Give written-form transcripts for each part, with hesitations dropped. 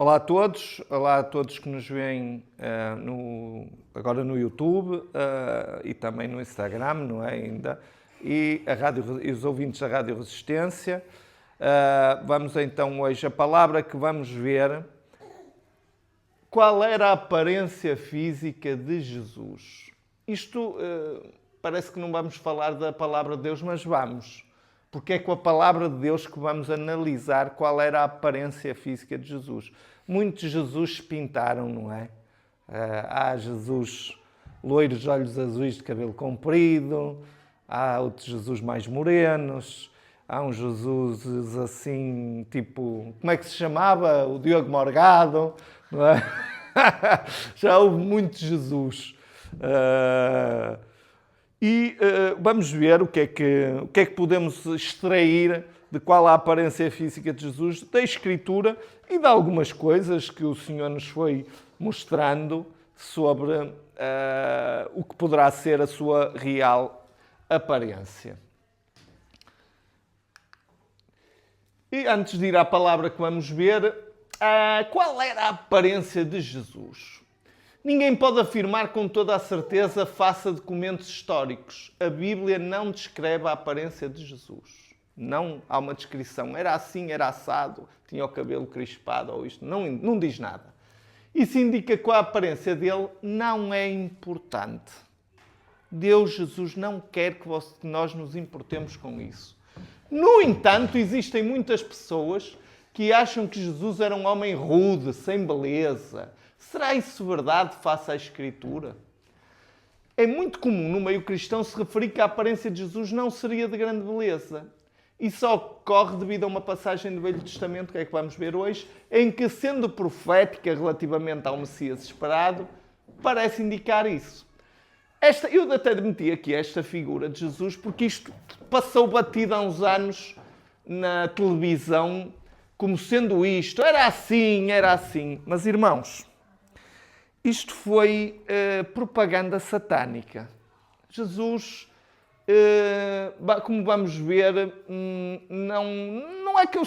Olá a todos que nos veem agora no YouTube e também no Instagram, não é ainda, e os ouvintes da Rádio Resistência. Vamos então hoje, a palavra que vamos ver, qual era a aparência física de Jesus? Isto parece que não vamos falar da palavra de Deus, mas vamos. Porque é com a palavra de Deus que vamos analisar qual era a aparência física de Jesus. Muitos Jesus se pintaram, não é? Há Jesus loiros de olhos azuis de cabelo comprido, há outros Jesus mais morenos, há uns Jesus assim, tipo, como é que se chamava? O Diogo Morgado, não é? Já houve muitos Jesus. Vamos ver o que é que podemos extrair de qual a aparência física de Jesus, da Escritura e de algumas coisas que o Senhor nos foi mostrando sobre o que poderá ser a sua real aparência. E antes de ir à palavra que vamos ver, qual era a aparência de Jesus? Ninguém pode afirmar com toda a certeza face a documentos históricos. A Bíblia não descreve a aparência de Jesus. Não há uma descrição. Era assim, era assado, tinha o cabelo crispado ou isto. Não diz nada. Isso indica que a aparência dele não é importante. Deus, Jesus, não quer que nós nos importemos com isso. No entanto, existem muitas pessoas que acham que Jesus era um homem rude, sem beleza. Será isso verdade face à Escritura? É muito comum no meio cristão se referir que a aparência de Jesus não seria de grande beleza. Isso ocorre devido a uma passagem do Velho Testamento, que é que vamos ver hoje, em que, sendo profética relativamente ao Messias esperado, parece indicar isso. Eu até meti aqui esta figura de Jesus porque isto passou batido há uns anos na televisão como sendo isto. Era assim. Mas, irmãos, isto foi propaganda satânica. Jesus, como vamos ver, não é que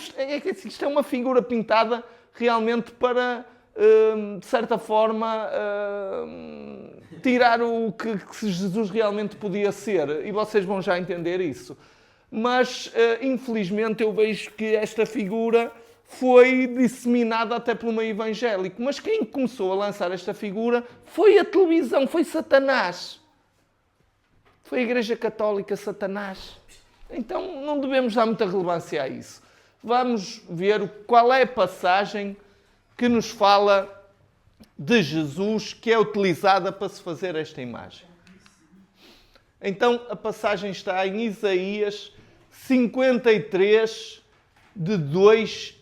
isto é uma figura pintada realmente para, de certa forma, tirar o que Jesus realmente podia ser. E vocês vão já entender isso. Mas, infelizmente, eu vejo que esta figura foi disseminada até pelo meio evangélico. Mas quem começou a lançar esta figura foi a televisão, foi Satanás. Foi a Igreja Católica, Satanás. Então não devemos dar muita relevância a isso. Vamos ver qual é a passagem que nos fala de Jesus que é utilizada para se fazer esta imagem. Então a passagem está em Isaías 53, de 2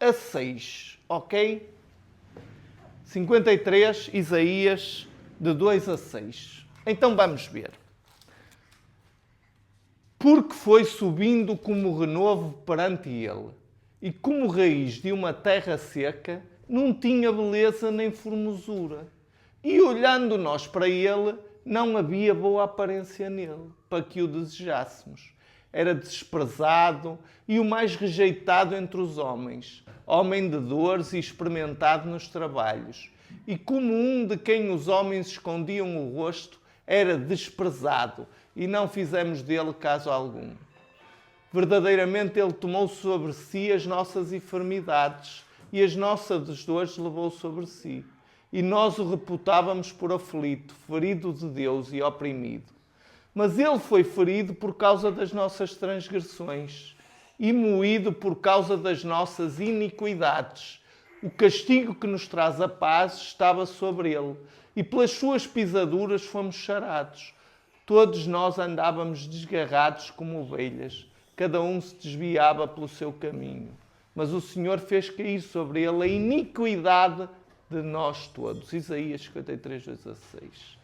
a 6, ok? 53, Isaías, de 2 a 6. Então vamos ver. Porque foi subindo como renovo perante ele, e como raiz de uma terra seca, não tinha beleza nem formosura. E olhando nós para ele, não havia boa aparência nele, para que o desejássemos. Era desprezado e o mais rejeitado entre os homens, homem de dores e experimentado nos trabalhos. E como um de quem os homens escondiam o rosto, era desprezado, e não fizemos dele caso algum. Verdadeiramente ele tomou sobre si as nossas enfermidades, e as nossas dores levou sobre si. E nós o reputávamos por aflito, ferido de Deus e oprimido. Mas ele foi ferido por causa das nossas transgressões e moído por causa das nossas iniquidades. O castigo que nos traz a paz estava sobre ele, e pelas suas pisaduras fomos sarados. Todos nós andávamos desgarrados como ovelhas, cada um se desviava pelo seu caminho. Mas o Senhor fez cair sobre ele a iniquidade de nós todos. Isaías 53, 2 a 6.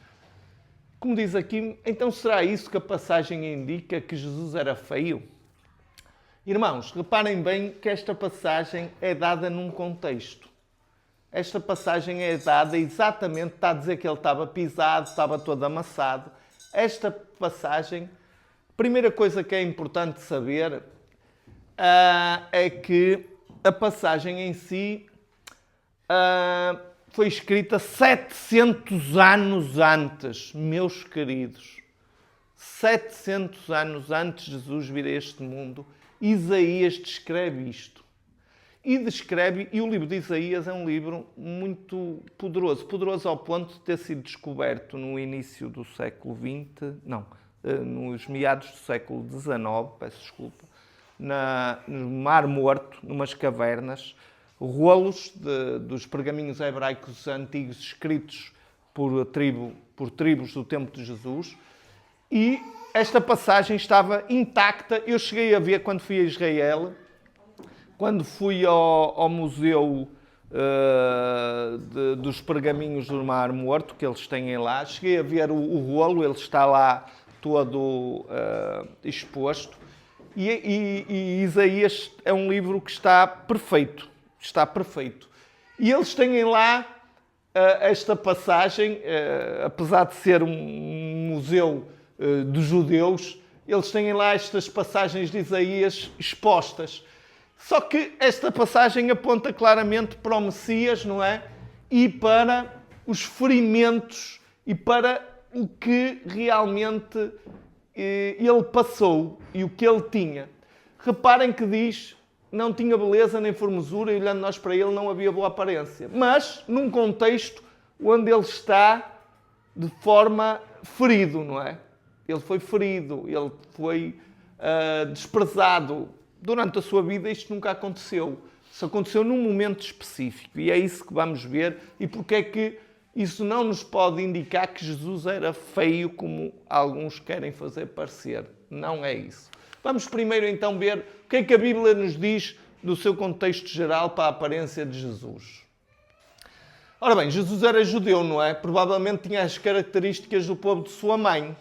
Como diz aqui, então será isso que a passagem indica, que Jesus era feio? Irmãos, reparem bem que esta passagem é dada num contexto. Esta passagem é dada exatamente, está a dizer que ele estava pisado, estava todo amassado. Esta passagem, a primeira coisa que é importante saber é que a passagem em si foi escrita 700 anos antes, meus queridos. 700 anos antes de Jesus vir a este mundo, Isaías descreve isto. E o livro de Isaías é um livro muito poderoso. Poderoso ao ponto de ter sido descoberto no início do século XX, nos meados do século XIX, peço desculpa, no Mar Morto, numas cavernas, rolos dos pergaminhos hebraicos antigos escritos por tribos do tempo de Jesus. E esta passagem estava intacta. Eu cheguei a ver quando fui a Israel, quando fui ao museu dos pergaminhos do Mar Morto, que eles têm lá, cheguei a ver o rolo, ele está lá todo exposto. E Isaías é um livro que está perfeito. Está perfeito. E eles têm lá esta passagem, apesar de ser um museu dos judeus, eles têm lá estas passagens de Isaías expostas. Só que esta passagem aponta claramente para o Messias, não é? E para os ferimentos e para o que realmente ele passou e o que ele tinha. Reparem que diz, não tinha beleza nem formosura e olhando nós para ele não havia boa aparência. Mas num contexto onde ele está de forma ferido, não é? Ele foi ferido, ele foi desprezado. Durante a sua vida isto nunca aconteceu. Isso aconteceu num momento específico. E é isso que vamos ver. E porque é que isso não nos pode indicar que Jesus era feio, como alguns querem fazer parecer. Não é isso. Vamos primeiro então ver o que é que a Bíblia nos diz do seu contexto geral para a aparência de Jesus. Ora bem, Jesus era judeu, não é? Provavelmente tinha as características do povo de sua mãe.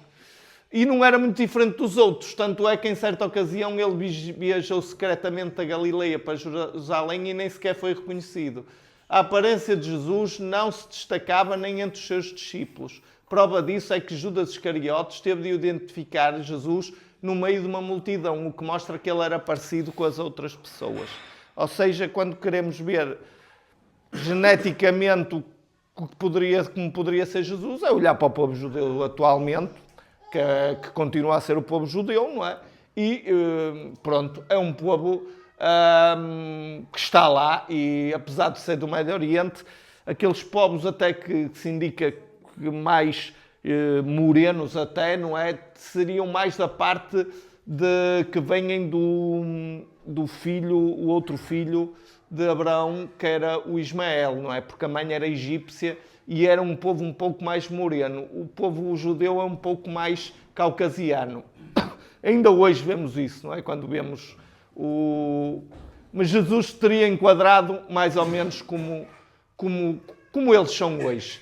E não era muito diferente dos outros, tanto é que em certa ocasião ele viajou secretamente da Galileia para Jerusalém e nem sequer foi reconhecido. A aparência de Jesus não se destacava nem entre os seus discípulos. Prova disso é que Judas Iscariotes teve de identificar Jesus no meio de uma multidão, o que mostra que ele era parecido com as outras pessoas. Ou seja, quando queremos ver geneticamente como poderia ser Jesus, é olhar para o povo judeu atualmente, que continua a ser o povo judeu, não é? E pronto, é um povo que está lá e, apesar de ser do Médio Oriente, aqueles povos até que se indica que mais morenos até, não é? Seriam mais da parte de que vêm do filho, o outro filho de Abraão, que era o Ismael, não é? Porque a mãe era egípcia e era um povo um pouco mais moreno. O povo judeu é um pouco mais caucasiano. Ainda hoje vemos isso, não é? Quando vemos Mas Jesus teria enquadrado mais ou menos como eles são hoje.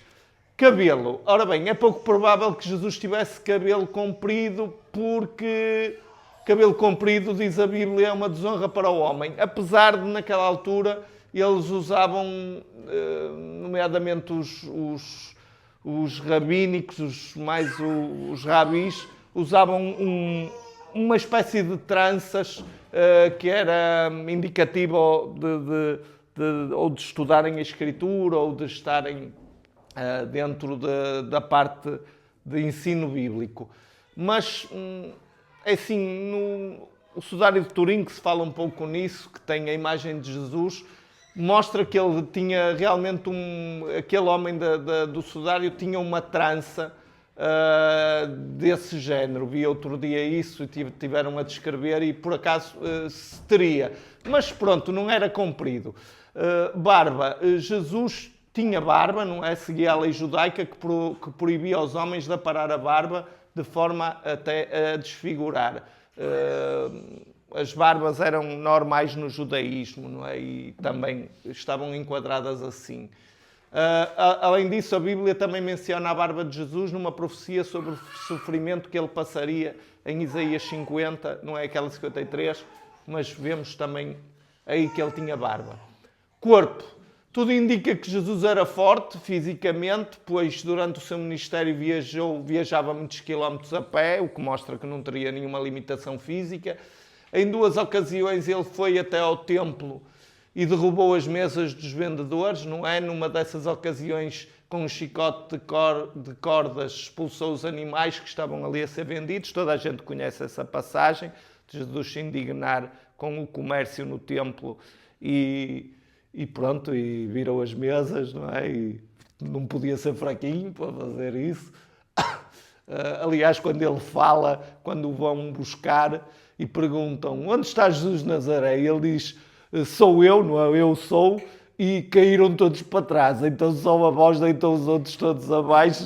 Cabelo. Ora bem, é pouco provável que Jesus tivesse cabelo comprido, porque cabelo comprido, diz a Bíblia, é uma desonra para o homem. Apesar de, naquela altura, eles usavam, nomeadamente os rabínicos, os rabis, usavam uma espécie de tranças que era indicativa ou de estudarem a Escritura ou de estarem dentro da parte de ensino bíblico. Mas, é assim, o Sudário de Turim, que se fala um pouco nisso, que tem a imagem de Jesus, mostra que ele tinha realmente aquele homem do Sudário tinha uma trança desse género. Vi outro dia isso e tiveram a descrever e por acaso se teria. Mas pronto, não era comprido. Barba. Jesus tinha barba, não é? Seguia a lei judaica que proibia aos homens de aparar a barba de forma até a desfigurar. As barbas eram normais no judaísmo, não é? E também estavam enquadradas assim. Além disso, a Bíblia também menciona a barba de Jesus numa profecia sobre o sofrimento que ele passaria em Isaías 50, não é aquela 53, mas vemos também aí que ele tinha barba. Corpo. Tudo indica que Jesus era forte fisicamente, pois durante o seu ministério viajava muitos quilómetros a pé, o que mostra que não teria nenhuma limitação física. Em 2 ocasiões ele foi até ao templo e derrubou as mesas dos vendedores, não é? Numa dessas ocasiões, com um chicote de cordas, expulsou os animais que estavam ali a ser vendidos. Toda a gente conhece essa passagem, de Jesus se indignar com o comércio no templo e pronto, e virou as mesas, não é? E não podia ser fraquinho para fazer isso. Aliás, quando ele fala, quando o vão buscar e perguntam onde está Jesus de Nazaré, ele diz, sou eu, não é? Eu sou, e caíram todos para trás. Então só a voz deitou os outros todos abaixo,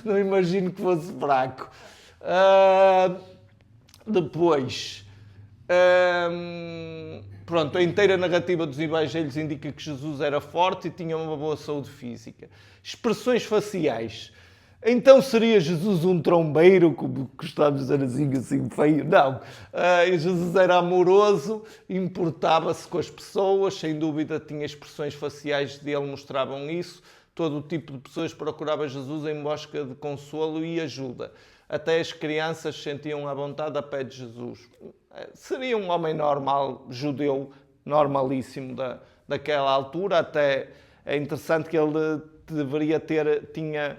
não imagino que fosse fraco. Depois, pronto, a inteira narrativa dos Evangelhos indica que Jesus era forte e tinha uma boa saúde física. Expressões faciais. Então seria Jesus um trombeiro, como gostávamos de dizer assim feio? Não. Jesus era amoroso, importava-se com as pessoas, sem dúvida tinha expressões faciais dele, mostravam isso. Todo o tipo de pessoas procurava Jesus em busca de consolo e ajuda. Até as crianças sentiam à vontade a pé de Jesus. Seria um homem normal, judeu, normalíssimo daquela altura. Até é interessante que ele tinha,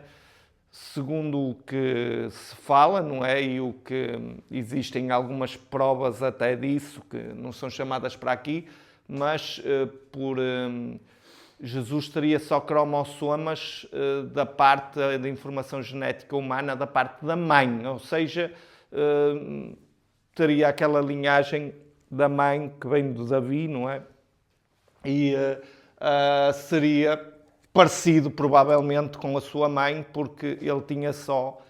segundo o que se fala, não é? E o que existem algumas provas até disso, que não são chamadas para aqui, mas Jesus teria só cromossomas da parte da informação genética humana da parte da mãe, ou seja, teria aquela linhagem da mãe que vem do Davi, não é? E seria parecido provavelmente com a sua mãe, porque ele tinha só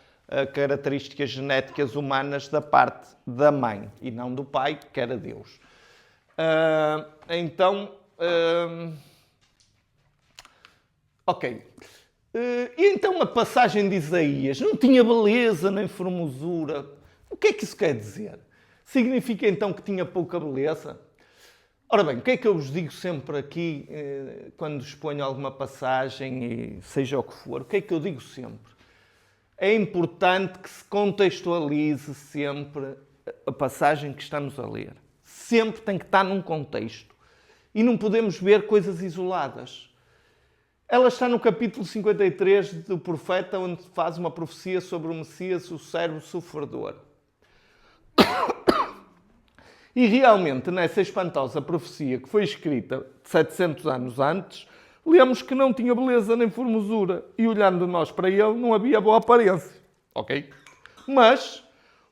características genéticas humanas da parte da mãe e não do pai, que era Deus. Ok. E então a passagem de Isaías não tinha beleza nem formosura. O que é que isso quer dizer? Significa então que tinha pouca beleza? Ora bem, o que é que eu vos digo sempre aqui, quando exponho alguma passagem, e seja o que for, o que é que eu digo sempre? É importante que se contextualize sempre a passagem que estamos a ler. Sempre tem que estar num contexto. E não podemos ver coisas isoladas. Ela está no capítulo 53 do profeta, onde faz uma profecia sobre o Messias, o servo sofredor. E realmente, nessa espantosa profecia que foi escrita 700 anos antes, lemos que não tinha beleza nem formosura, e olhando nós para ele, não havia boa aparência. Ok? Mas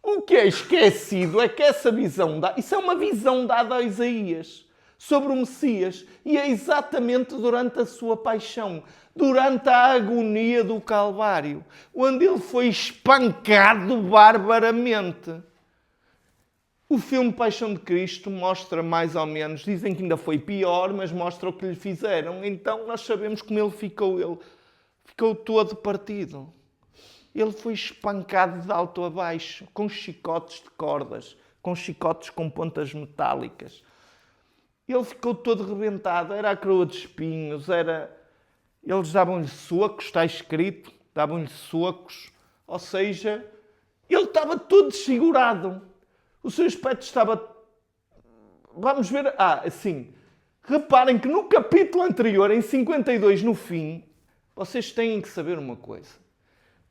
o que é esquecido é que essa visão, isso é uma visão dada a Isaías sobre o Messias, e é exatamente durante a sua paixão, durante a agonia do Calvário, onde ele foi espancado barbaramente. O filme Paixão de Cristo mostra mais ou menos, dizem que ainda foi pior, mas mostra o que lhe fizeram. Então nós sabemos como ele ficou todo partido. Ele foi espancado de alto a baixo, com chicotes de cordas, com chicotes com pontas metálicas. Ele ficou todo rebentado, era a coroa de espinhos, eles davam-lhe socos, está escrito, davam-lhe socos, ou seja, ele estava todo desfigurado. O seu aspecto estava... Vamos ver... assim. Reparem que no capítulo anterior, em 52, no fim, vocês têm que saber uma coisa.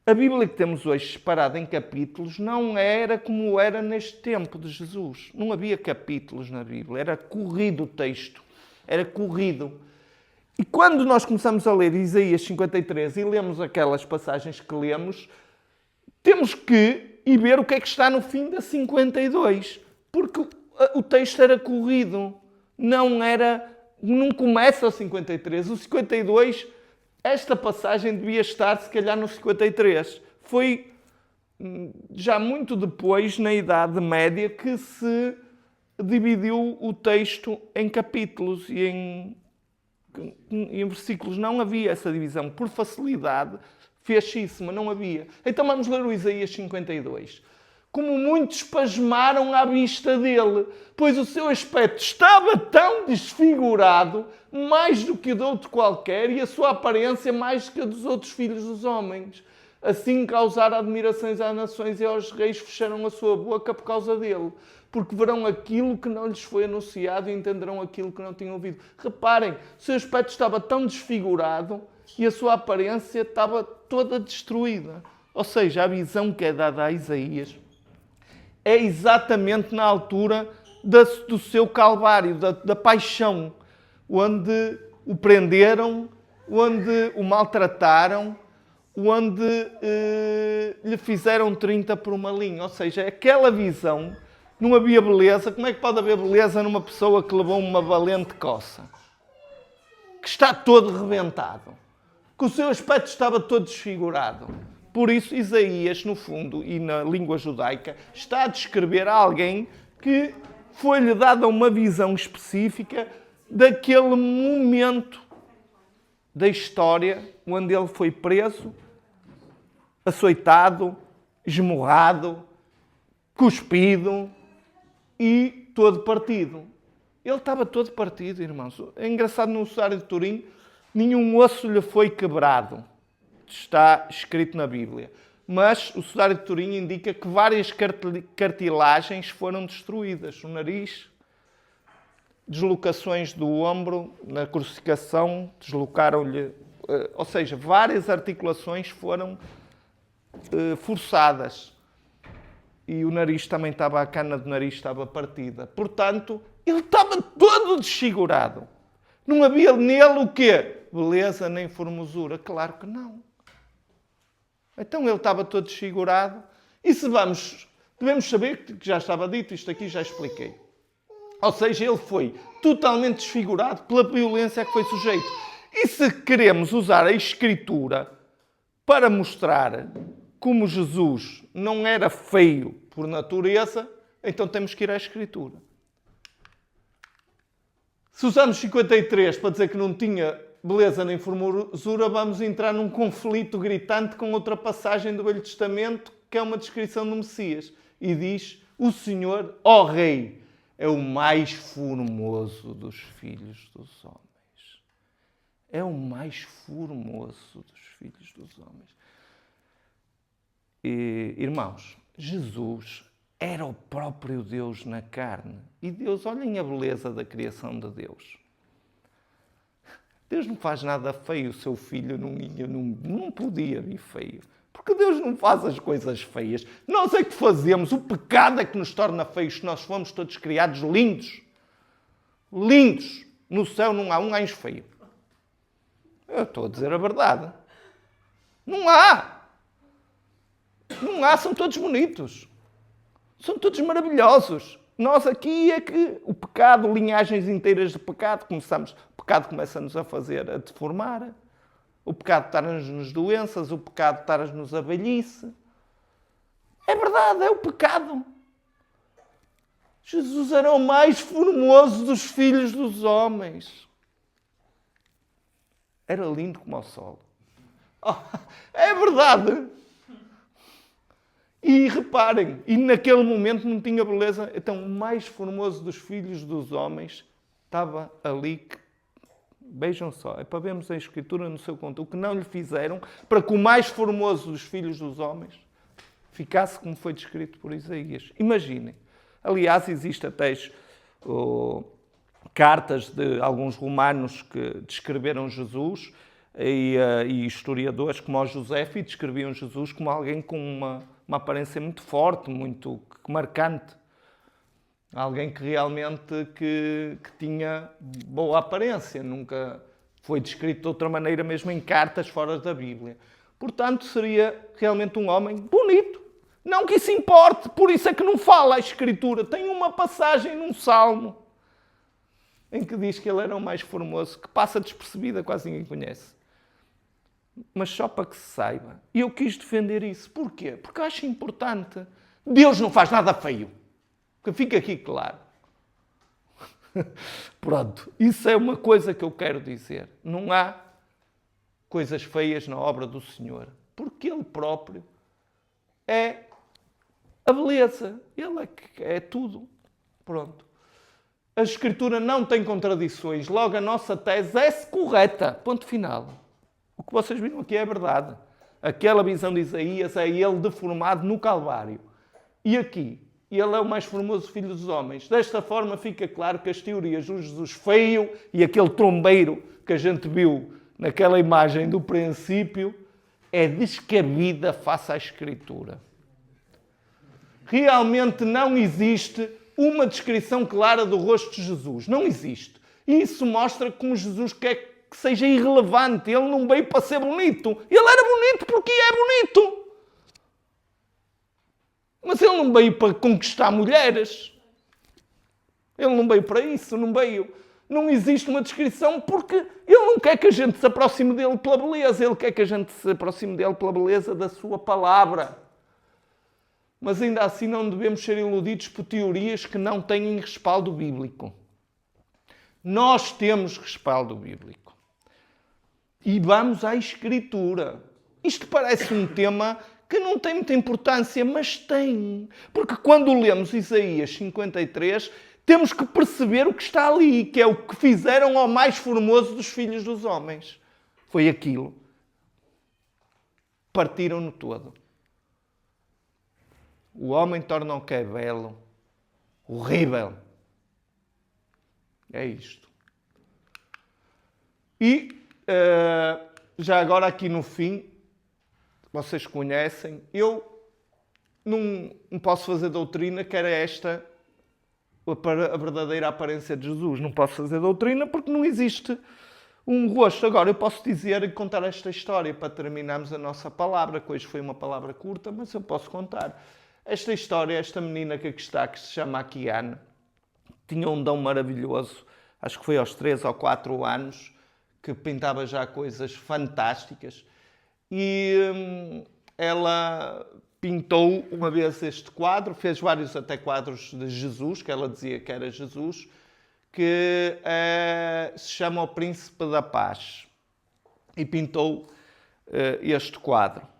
A Bíblia que temos hoje separada em capítulos não era como era neste tempo de Jesus. Não havia capítulos na Bíblia. Era corrido o texto. Era corrido. E quando nós começamos a ler Isaías 53 e lemos aquelas passagens que lemos, temos que ir ver o que é que está no fim da 52. Porque o texto era corrido. Não começa o 53. O 52, esta passagem devia estar, se calhar, no 53. Foi já muito depois, na Idade Média, que se dividiu o texto em capítulos e em versículos. Não havia essa divisão. Por facilidade, fez-se isso, mas não havia. Então vamos ler o Isaías 52. Como muitos pasmaram à vista dele, pois o seu aspecto estava tão desfigurado, mais do que o de outro qualquer, e a sua aparência mais do que a dos outros filhos dos homens. Assim causaram admirações às nações e aos reis fecharam a sua boca por causa dele. porque verão aquilo que não lhes foi anunciado e entenderão aquilo que não tinham ouvido. Reparem, o seu aspecto estava tão desfigurado e a sua aparência estava toda destruída. Ou seja, a visão que é dada a Isaías é exatamente na altura do seu calvário, da paixão, onde o prenderam, onde o maltrataram, onde lhe fizeram 30 por uma linha. Ou seja, aquela visão, não havia beleza. Como é que pode haver beleza numa pessoa que levou uma valente coça? Que está todo rebentado. Que o seu aspecto estava todo desfigurado. Por isso, Isaías, no fundo, e na língua judaica, está a descrever a alguém que foi-lhe dada uma visão específica daquele momento da história onde ele foi preso, açoitado, esmurrado, cuspido e todo partido. Ele estava todo partido, irmãos. É engraçado, no Sudário de Turim, nenhum osso lhe foi quebrado. Está escrito na Bíblia. Mas o Sudário de Turim indica que várias cartilagens foram destruídas. O nariz, deslocações do ombro, na crucificação, deslocaram-lhe... Ou seja, várias articulações foram forçadas. E o nariz também estava, a cana do nariz estava partida. Portanto, ele estava todo desfigurado. Não havia nele o quê? Beleza nem formosura. Claro que não. Então ele estava todo desfigurado. E se devemos saber que já estava dito, isto aqui já expliquei. Ou seja, ele foi totalmente desfigurado pela violência a que foi sujeito. E se queremos usar a Escritura para mostrar como Jesus não era feio por natureza, então temos que ir à Escritura. Se usamos 53 para dizer que não tinha beleza nem formosura, vamos entrar num conflito gritante com outra passagem do Velho Testamento, que é uma descrição do Messias. E diz, o Senhor, ó Rei, é o mais formoso dos filhos dos homens. É o mais formoso dos filhos dos homens. E, irmãos, Jesus era o próprio Deus na carne. E Deus, olhem a beleza da criação de Deus. Deus não faz nada feio, o seu filho não podia vir feio. Porque Deus não faz as coisas feias. Nós é que fazemos, o pecado é que nos torna feios. Nós fomos todos criados lindos. Lindos. No céu não há um anjo feio. Eu estou a dizer a verdade. Não há. Não há, são todos bonitos. São todos maravilhosos. Nós aqui é que o pecado, linhagens inteiras de pecado, o pecado começa-nos a deformar. O pecado está-nos nas doenças, o pecado está-nos a velhice. É verdade, é o pecado. Jesus era o mais formoso dos filhos dos homens. Era lindo como o sol. Oh, é verdade. E reparem, e naquele momento não tinha beleza. Então, o mais formoso dos filhos dos homens estava ali. Vejam só, é para vermos a Escritura no seu conto. O que não lhe fizeram para que o mais formoso dos filhos dos homens ficasse como foi descrito por Isaías. Imaginem. Aliás, existe até cartas de alguns romanos que descreveram Jesus e historiadores como o Joséfo e descreviam Jesus como alguém com uma aparência muito forte, muito marcante. Alguém que realmente que tinha boa aparência. Nunca foi descrito de outra maneira, mesmo em cartas fora da Bíblia. Portanto, seria realmente um homem bonito. Não que isso importe, por isso é que não fala a Escritura. Tem uma passagem num Salmo em que diz que ele era o mais formoso, que passa despercebida, quase ninguém conhece. Mas só para que se saiba. E eu quis defender isso. Porquê? Porque eu acho importante. Deus não faz nada feio. Que fica aqui claro. Pronto. Isso é uma coisa que eu quero dizer. Não há coisas feias na obra do Senhor. Porque Ele próprio é a beleza. Ele é tudo. Pronto. A Escritura não tem contradições. Logo, a nossa tese é correta. Ponto final. O que vocês viram aqui é verdade. Aquela visão de Isaías é ele deformado no Calvário. E aqui, e ele é o mais formoso filho dos homens. Desta forma fica claro que as teorias do Jesus feio e aquele trombeiro que a gente viu naquela imagem do princípio é descabida face à Escritura. Realmente não existe uma descrição clara do rosto de Jesus. Não existe. E isso mostra como Jesus quer que seja irrelevante. Ele não veio para ser bonito. Ele era bonito porque é bonito. Mas ele não veio para conquistar mulheres. Ele não veio para isso, não veio. Não existe uma descrição porque ele não quer que a gente se aproxime dele pela beleza. Ele quer que a gente se aproxime dele pela beleza da sua palavra. Mas ainda assim não devemos ser iludidos por teorias que não têm respaldo bíblico. Nós temos respaldo bíblico. E vamos à Escritura. Isto parece um tema que não tem muita importância, mas tem. Porque quando lemos Isaías 53, temos que perceber o que está ali, que é o que fizeram ao mais formoso dos filhos dos homens. Foi aquilo. Partiram-no todo. O homem torna o que é belo horrível. É isto. E já agora aqui no fim, vocês conhecem, eu não posso fazer doutrina que era esta a verdadeira aparência de Jesus. Não posso fazer doutrina porque não existe um rosto. Agora, eu posso dizer e contar esta história para terminarmos a nossa palavra, que hoje foi uma palavra curta, mas eu posso contar. Esta história, esta menina que aqui está, que se chama Akiane, tinha um dom maravilhoso, acho que foi aos 3 ou 4 anos, que pintava já coisas fantásticas. E ela pintou uma vez este quadro, fez vários até quadros de Jesus, que ela dizia que era Jesus, que se chama O Príncipe da Paz. E pintou este quadro.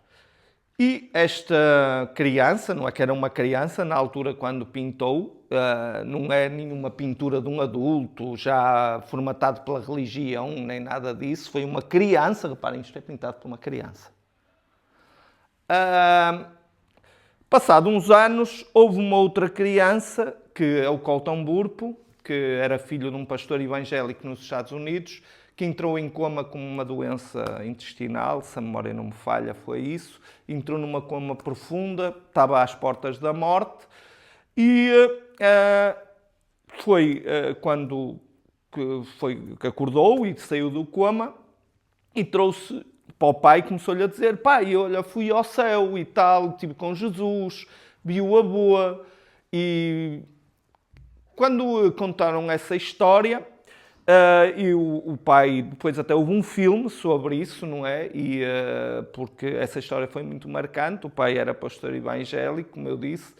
E esta criança, não é que era uma criança, na altura quando pintou, não é nenhuma pintura de um adulto, já formatado pela religião, nem nada disso, foi uma criança, reparem, isto é pintado por uma criança. Passado uns anos, houve uma outra criança, que é o Colton Burpo, que era filho de um pastor evangélico nos Estados Unidos, que entrou em coma com uma doença intestinal, se a memória não me falha, foi isso. Entrou numa coma profunda, estava às portas da morte e foi quando que acordou e saiu do coma e trouxe para o pai, começou-lhe a dizer: pai, olha, fui ao céu e tal, estive com Jesus, vi-o a boa. E quando contaram essa história, e o pai, depois até houve um filme sobre isso, não é? E, porque essa história foi muito marcante. O pai era pastor evangélico, como eu disse,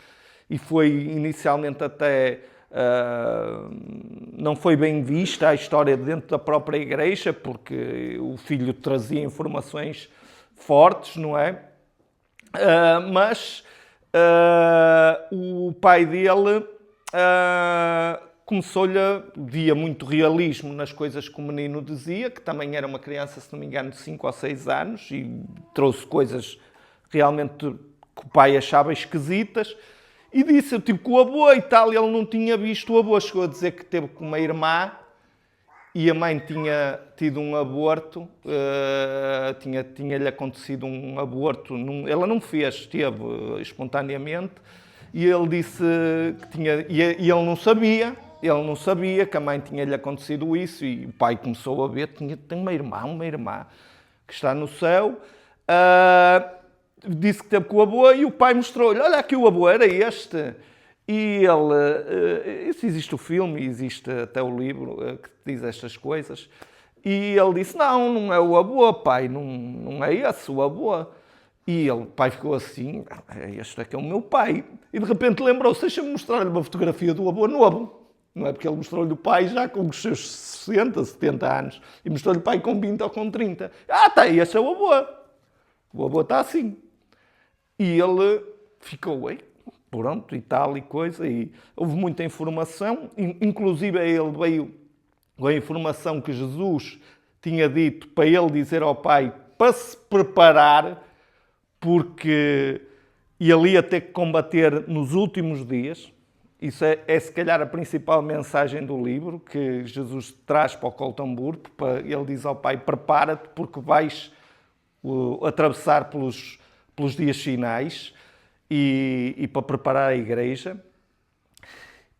e foi inicialmente até não foi bem vista a história dentro da própria igreja, porque o filho trazia informações fortes, não é? Mas o pai dele via muito realismo nas coisas que o menino dizia, que também era uma criança, se não me engano, de 5 ou 6 anos, e trouxe coisas realmente que o pai achava esquisitas, e disse: eu tive com o avô e tal, e ele não tinha visto o avô. Chegou a dizer que teve com uma irmã, e a mãe tinha tido um aborto, tinha-lhe acontecido um aborto, ela não fez, teve espontaneamente, e ele disse que tinha, e ele não sabia que a mãe tinha-lhe acontecido isso, e o pai começou a ver, tem uma irmã que está no céu, disse que teve com o avô, e o pai mostrou-lhe: olha aqui, o avô era este. E ele, isso existe o filme, existe até o livro que diz estas coisas, e ele disse: não é o avô, pai, não é esse o avô. E o pai ficou assim: este é que é o meu pai. E de repente lembrou-se: deixa-me mostrar-lhe uma fotografia do avô novo. Não é porque ele mostrou-lhe o pai já com os seus 60, 70 anos, e mostrou-lhe o pai com 20 ou com 30. Tá, esse é o avô. O avô está assim. E ele ficou: pronto, e tal e coisa, e houve muita informação, inclusive a ele veio a informação que Jesus tinha dito para ele dizer ao pai para se preparar, porque e ele ia ter que combater nos últimos dias. Isso é se calhar a principal mensagem do livro que Jesus traz para o Coltamburgo. Ele diz ao Pai, prepara-te porque vais atravessar pelos dias finais e para preparar a igreja.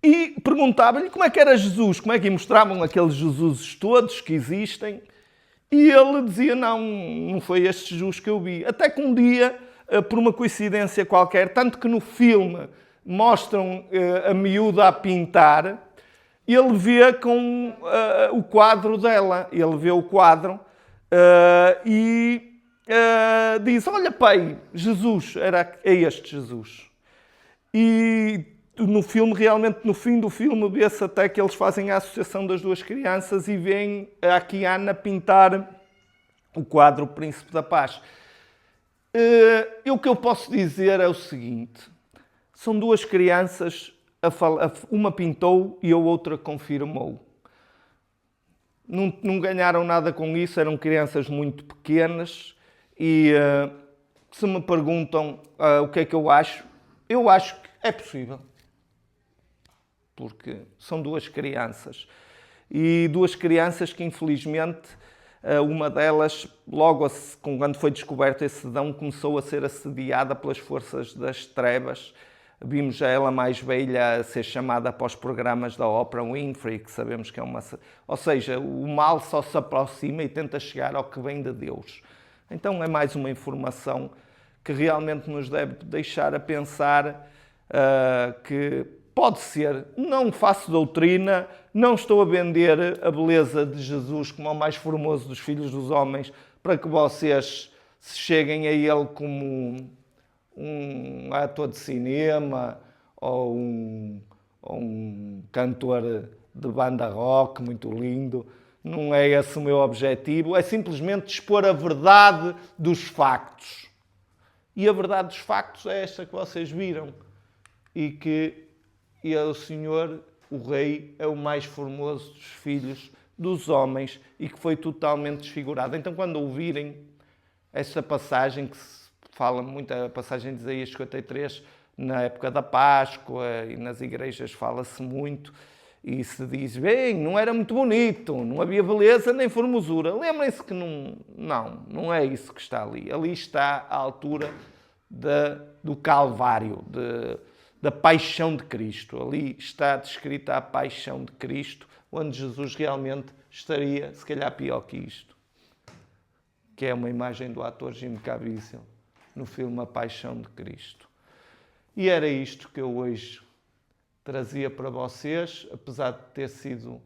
E perguntava-lhe como é que era Jesus, como é que mostravam aqueles Jesuses todos que existem. E ele dizia, não foi este Jesus que eu vi. Até que um dia, por uma coincidência qualquer, tanto que no filme mostram a miúda a pintar, ele vê com o quadro dela. Ele vê o quadro e diz, olha pai, Jesus, é este Jesus. E no filme, realmente no fim do filme, vê-se até que eles fazem a associação das duas crianças e veem a Kiana pintar o quadro O Príncipe da Paz. O que eu posso dizer é o seguinte, são duas crianças, uma pintou e a outra confirmou. Não ganharam nada com isso, eram crianças muito pequenas e se me perguntam o que é que eu acho que é possível. Porque são duas crianças. E duas crianças que, infelizmente, uma delas, logo quando foi descoberto esse dom, começou a ser assediada pelas forças das trevas. Vimos já ela mais velha a ser chamada para os programas da Oprah Winfrey, que sabemos que é uma... Ou seja, o mal só se aproxima e tenta chegar ao que vem de Deus. Então é mais uma informação que realmente nos deve deixar a pensar que pode ser, não faço doutrina, não estou a vender a beleza de Jesus como o mais formoso dos filhos dos homens para que vocês se cheguem a ele como um ator de cinema ou um cantor de banda rock muito lindo. Não é esse o meu objetivo, é simplesmente expor a verdade dos factos. E a verdade dos factos é esta que vocês viram. E que o Senhor, o Rei, é o mais formoso dos filhos dos homens e que foi totalmente desfigurado. Então, quando ouvirem esta passagem, que se fala muito, a passagem de Isaías 53, na época da Páscoa e nas igrejas fala-se muito, e se diz, bem, não era muito bonito, não havia beleza nem formosura. Lembrem-se que não é isso que está ali. Ali está a altura do Calvário, da paixão de Cristo. Ali está descrita a paixão de Cristo, onde Jesus realmente estaria, se calhar, pior que isto. Que é uma imagem do ator Jim Caviezel, no filme A Paixão de Cristo. E era isto que eu hoje trazia para vocês, apesar de ter sido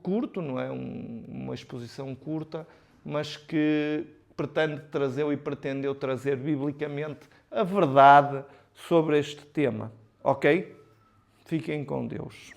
curto, não é? Uma exposição curta, mas que pretendeu trazer biblicamente a verdade sobre este tema. Ok? Fiquem com Deus.